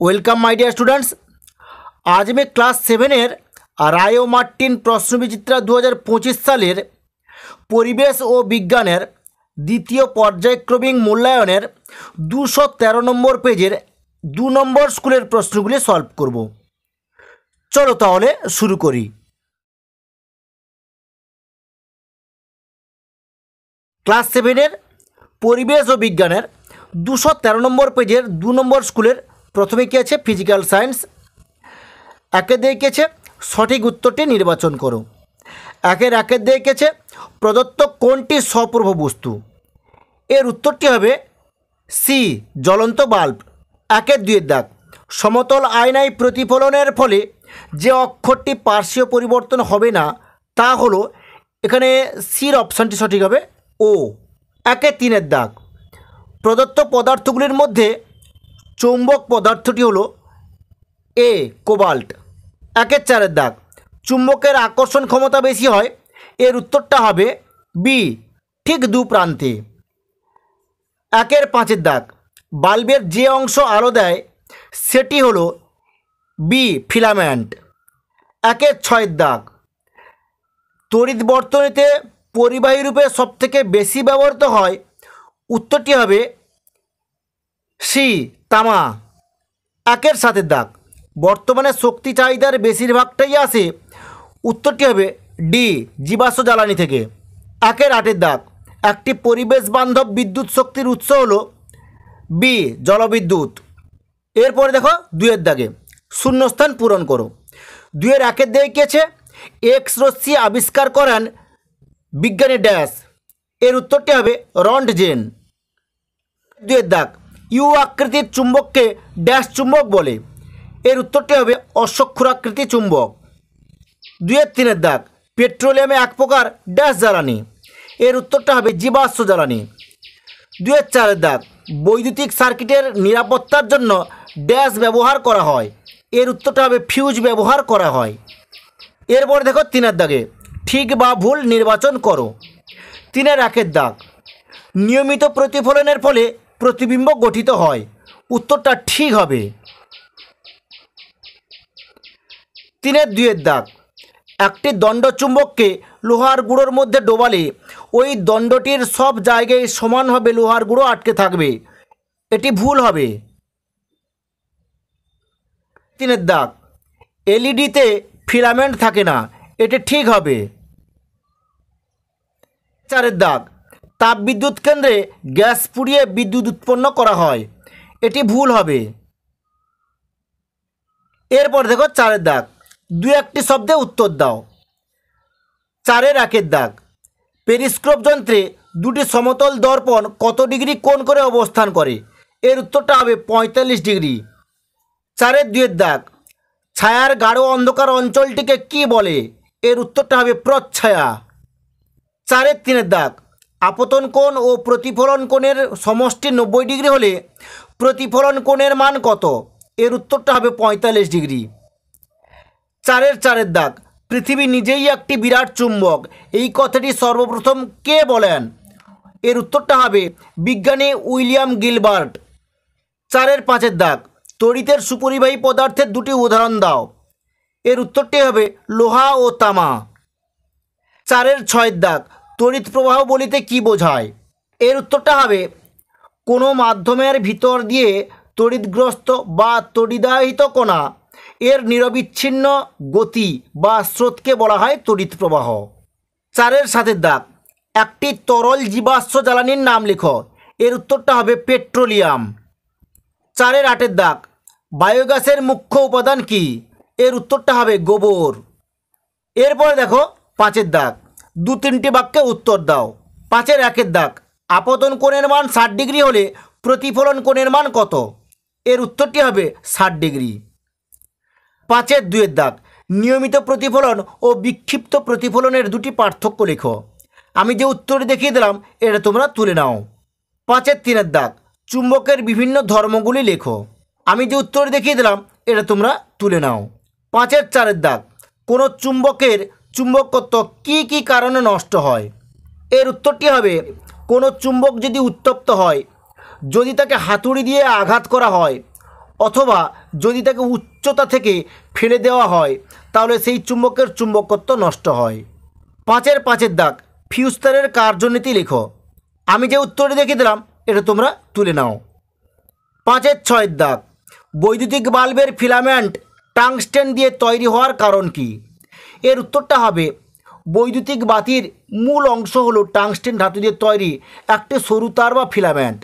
Welcome my dear স্টুডেंट्स। आज मैं class 7 राय ও Martin প্রশ্নবিচিত্রা 2025 সালের পরিবেশ ও বিজ্ঞানের দ্বিতীয় পর্যায়ক্রমিক মূল্যায়নের 213 নম্বর পেজের 2 নম্বর স্কুলের প্রশ্নগুলি সলভ করব। চলো তাহলে শুরু করি। ক্লাস 7 পরিবেশ ও বিজ্ঞানের 213 নম্বর পেজের 2 নম্বর স্কুলের প্রথমে কি আছে ফিজিক্যাল সায়েন্স। একে দেখেছে সঠিক উত্তরটি নির্বাচন করো। একে দেখেছে প্রদত্ত কোনটি স্বপ্রভ বস্তু, এর উত্তরটি হবে সি জ্বলন্ত বাল্ব। একের দুইয়ের দাগ সমতল আয়নায় প্রতিফলনের ফলে যে অক্ষরটি পার্শ্বীয় পরিবর্তন হবে না তা হলো, এখানে সির অপশানটি সঠিক হবে ও। একের তিনের দাগ প্রদত্ত পদার্থগুলির মধ্যে চৌম্বক পদার্থটি হলো এ কোবাল্ট। একের চারের দাগ চুম্বকের আকর্ষণ ক্ষমতা বেশি হয়, এর উত্তরটা হবে বি ঠিক দু প্রান্তে। একের পাঁচের দাগ বাল্বের যে অংশ আলো দেয় সেটি হলো বি ফিলামেন্ট। একের ছয়ের দাগ তড়িৎ বর্তনীতে পরিবাহী রূপে সবথেকে বেশি ব্যবহৃত হয়, উত্তরটি হবে সি তামা। একের সাতের দাগ বর্তমানে শক্তি চাহিদার বেশিরভাগটাই আসে, উত্তরটি হবে ডি জীবাশ্ম জ্বালানি থেকে। একের আটের দাগ একটি পরিবেশ বান্ধব বিদ্যুৎ শক্তির উৎস হলো বি জলবিদ্যুৎ। এরপরে দেখো দুইয়ের দাগে শূন্যস্থান পূরণ করো। দুইয়ের একের দাগে কি আছে এক্স রশ্মি আবিষ্কার করেন বিজ্ঞানী ড্যাশ, এর উত্তরটি হবে রন্টজেন। দুইয়ের দাগ ইউ আকৃতির চুম্বককে ড্যাশ চুম্বক বলে, এর উত্তরটি হবে অশ্বক্ষুরাকৃতি চুম্বক। দুইয়ের তিনের দাগ পেট্রোলিয়ামে এক প্রকার ড্যাশ জ্বালানি, এর উত্তরটা হবে জীবাশ্ম জ্বালানি। দুইয়ের চারের দাগ বৈদ্যুতিক সার্কিটের নিরাপত্তার জন্য ড্যাশ ব্যবহার করা হয়, এর উত্তরটা হবে ফিউজ ব্যবহার করা হয়। এরপরে দেখো তিনের দাগে ঠিক বা ভুল নির্বাচন করো। তিনের একের দাগ নিয়মিত প্রতিফলনের ফলে প্রতিবিম্ব গঠিত হয়, উত্তরটা ঠিক হবে। তিনের দুইয়ের দাগ একটি দণ্ডচুম্বককে লোহার গুঁড়োর মধ্যে ডোবালে ওই দণ্ডটির সব জায়গায় সমানভাবে লোহার গুঁড়ো আটকে থাকবে, এটি ভুল হবে। তিনের দাগ এলইডিতে ফিলামেন্ট থাকে না, এটি ঠিক হবে। চারের দাগ তাপবিদ্যুৎ কেন্দ্রে গ্যাস পুড়িয়ে বিদ্যুৎ উৎপন্ন করা হয়, এটি ভুল হবে। এরপর দেখো চারের দাগ দুই একটি শব্দে উত্তর দাও। চারের একের দাগ পেরিস্কোপ যন্ত্রে দুটি সমতল দর্পণ কত ডিগ্রি কোণ করে অবস্থান করে, এর উত্তরটা হবে 45 ডিগ্রি। চারের দুইয়ের দাগ ছায়ার গাঢ় অন্ধকার অঞ্চলটিকে কি বলে, এর উত্তরটা হবে প্রচ্ছায়া। চারের তিনের দাগ আপতন কোণ ও প্রতিফলন কোণের সমষ্টি 90 ডিগ্রি হলে প্রতিফলন কোণের মান কত, এর উত্তরটা হবে 45 ডিগ্রি। চারের দাগ পৃথিবী নিজেই একটি বিরাট চুম্বক, এই কথাটি সর্বপ্রথম কে বলেন, এর উত্তরটা হবে বিজ্ঞানী উইলিয়াম গিলবার্ট। চারের পাঁচের দাগ তড়িতের সুপরিবাহী পদার্থের দুটি উদাহরণ দাও, এর উত্তরটি হবে লোহা ও তামা। চারের ছয়ের দাগ তড়িৎ প্রবাহ বলিতে কি বোঝায়, এর উত্তরটা হবে কোনো মাধ্যমের ভিতর দিয়ে তড়িৎগ্রস্ত বা তড়িদাহিত কণা এর নিরবিচ্ছিন্ন গতি বা স্রোতকে বলা হয় তড়িৎ প্রবাহ। চারের সাতের দাগ একটি তরল জীবাশ্ম জ্বালানির নাম লেখো, এর উত্তরটা হবে পেট্রোলিয়াম। চারের আটের দাগ বায়োগ্যাসের মুখ্য উপাদান কি, এর উত্তরটা হবে গোবর। এরপরে দেখো পাঁচের দাগ দু তিনটি বাক্যে উত্তর দাও। পাঁচের একের দাগ আপতন কোণের মান 60 ডিগ্রি হলে প্রতিফলন কোণের মান কত, এর উত্তরটি হবে 60 ডিগ্রি। পাঁচের দুইয়ের দাগ নিয়মিত প্রতিফলন ও বিক্ষিপ্ত প্রতিফলনের দুটি পার্থক্য লেখো, আমি যে উত্তর দেখিয়ে দিলাম এটা তোমরা তুলে নাও। পাঁচের তিনের দাগ চুম্বকের বিভিন্ন ধর্মগুলি লেখো, আমি যে উত্তর দেখিয়ে দিলাম এটা তোমরা তুলে নাও। পাঁচের চারের দাগ কোনো চুম্বকের চুম্বকত্ব কি কি কারণে নষ্ট হয়, এর উত্তরটি হবে কোনো চুম্বক যদি উত্তপ্ত হয়, যদি তাকে হাতুড়ি দিয়ে আঘাত করা হয়, অথবা যদি তাকে উচ্চতা থেকে ফেলে দেওয়া হয় তাহলে সেই চুম্বকের চুম্বকত্ব নষ্ট হয়। 5-এর দাগ, ফিউজ তারের কার্যনীতি লেখো। আমি যে উত্তরটি দেখিয়ে দিলাম এটা তোমরা তুলে নাও। 5-6 দাগ, বৈদ্যুতিক বাল্বের ফিলামেন্ট টাংস্টেন দিয়ে তৈরি হওয়ার কারণ কি? এর উত্তরটা হবে বৈদ্যুতিক বাতির মূল অংশ হলো টাংস্টেন ধাতু দিয়ে তৈরি একটি সরু তার বা ফিলামেন্ট।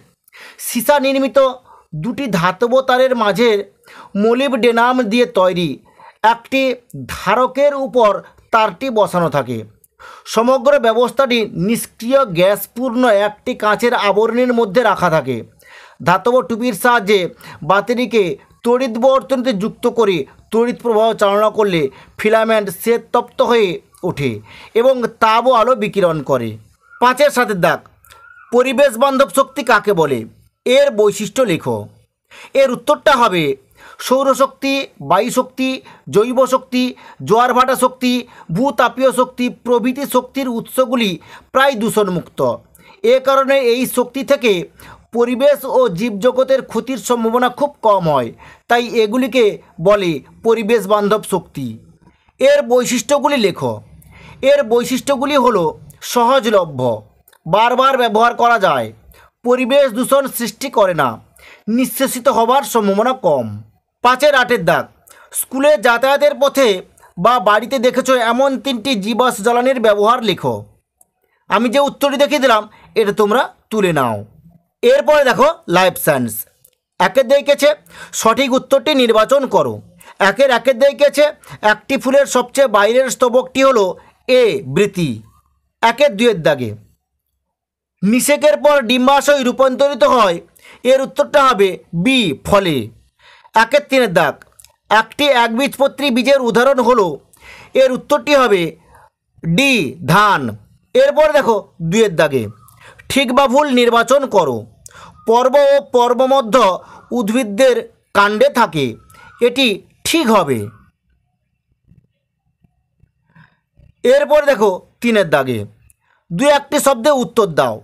সীসা নির্মিত দুটি ধাতব তারের মাঝের মোলিবডেনাম দিয়ে তৈরি একটি ধারকের উপর তারটি বসানো থাকে। সমগ্র ব্যবস্থাটি নিষ্ক্রিয় গ্যাসপূর্ণ একটি কাঁচের আবরণের মধ্যে রাখা থাকে। ধাতব টুপির সাহায্যে বাতিটিকে তড়িৎ বর্তনীতে যুক্ত করে তড়িৎ প্রবাহ চালনা করলে ফিলামেন্ট শ্বেততপ্ত হয়ে ওঠে এবং তাপ ও আলো বিকিরণ করে। 5-7 দাগ, পরিবেশ বান্ধব শক্তি কাকে বলে? এর বৈশিষ্ট্য লেখো। এর উত্তরটা হবে সৌরশক্তি, বায়ুশক্তি, জৈব শক্তি, জোয়ার ভাটা শক্তি, ভূতাপীয় শক্তি প্রভৃতি শক্তির উৎসগুলি প্রায় দূষণমুক্ত। এ কারণে এই শক্তি থেকে পরিবেশ ও জীবজগতের ক্ষতির সম্ভাবনা খুব কম হয়, তাই এগুলিকে বলে পরিবেশ বান্ধব শক্তি। এর বৈশিষ্ট্যগুলি লেখো। এর বৈশিষ্ট্যগুলি হলো সহজলভ্য, বারবার ব্যবহার করা যায়, পরিবেশ দূষণ সৃষ্টি করে না, নিঃশেষিত হবার সম্ভাবনা কম। 5-8 দাগ, স্কুলে যাতায়াতের পথে বা বাড়িতে দেখেছো এমন 3টি জীবাশ্ম জ্বালানির ব্যবহার লেখো। আমি যে উত্তরটি দেখিয়ে দিলাম এটা তোমরা তুলে নাও। এরপরে দেখো লাইফ সায়েন্স। 1-এর দেখেছে সঠিক উত্তরটি নির্বাচন করো। 1-এর দেখেছে একটি ফুলের সবচেয়ে বাইরের স্তবকটি হলো এ বৃতি। 1-2 দাগে নিষেকের পর ডিম্বাশয় রূপান্তরিত হয়, এর উত্তরটা হবে বি ফলে। 1-3 দাগ, একটি একবীজপত্রী বীজের উদাহরণ হলো, এর উত্তরটি হবে ডি ধান। এরপর দেখো 2-এর দাগে ঠিক বা ভুল নির্বাচন করো। পর্ব ও পর্বমধ্য উদ্ভিদদের কাণ্ডে থাকে, এটি ঠিক হবে। এরপর দেখো 3-এর দাগে 2-1টি শব্দে উত্তর দাও।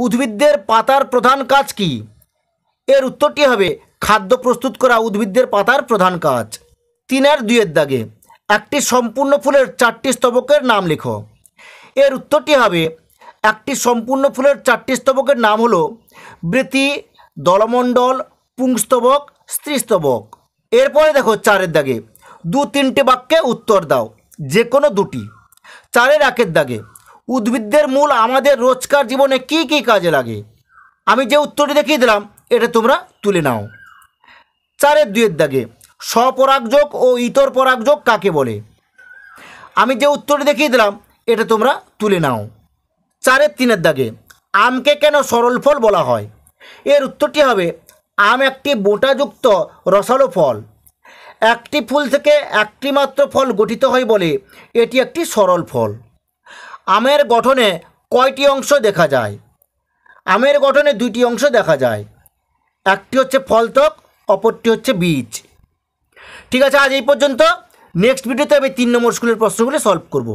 উদ্ভিদদের পাতার প্রধান কাজ কি? এর উত্তরটি হবে খাদ্য প্রস্তুত করা উদ্ভিদদের পাতার প্রধান কাজ। 3-2 দাগে একটি সম্পূর্ণ ফুলের 4টি স্তবকের নাম লেখো। এর উত্তরটি হবে একটি সম্পূর্ণ ফুলের 4টি স্তবকের নাম হলো বৃতি, দলমণ্ডল, পুংস্তবক, স্ত্রীস্তবক। এরপরে দেখো 4-এর দাগে 2-3টি বাক্যে উত্তর দাও, যে কোনো দুটি। 4-1 দাগে উদ্ভিদদের মূল আমাদের রোজকার জীবনে কি কি কাজে লাগে? আমি যে উত্তরটি দেখিয়ে দিলাম এটা তোমরা তুলে নাও। 4-2 দাগে স্বপরাগযোগ ও ইতর পরাগযোগ কাকে বলে? আমি যে উত্তরটি দেখিয়ে দিলাম এটা তোমরা তুলে নাও। 4-3 দাগে আমকে কেন সরল ফল বলা হয়? এর উত্তরটি হবে আম একটি বোঁটাযুক্ত রসালো ফল। একটি ফুল থেকে একটি মাত্র ফল গঠিত হয় বলে এটি একটি সরল ফল। আমের গঠনে কয়টি অংশ দেখা যায়? আমের গঠনে 2টি অংশ দেখা যায়, একটি হচ্ছে ফলত্বক, অপরটি হচ্ছে বীজ। ঠিক আছে, আজ এই পর্যন্ত। নেক্সট ভিডিওতে আমি 3 নম্বর স্কুলের প্রশ্নগুলি সলভ করব।